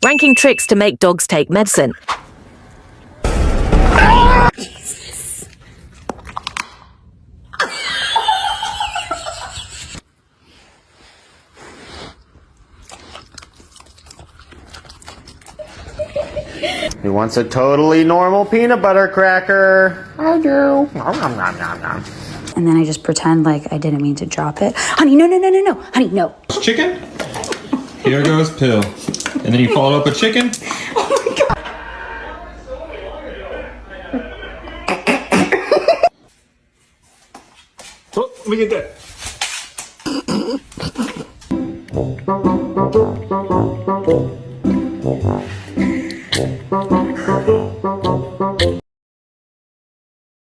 Ranking tricks to make dogs take medicine. He wants a totally normal peanut butter cracker. I do. Nom, nom, nom, nom, nom. And then I just pretend like I didn't mean to drop it. Honey, no, no, no, no, no. Honey, no. Chicken? Here goes pill. And then you follow up with chicken? Oh, let me get that.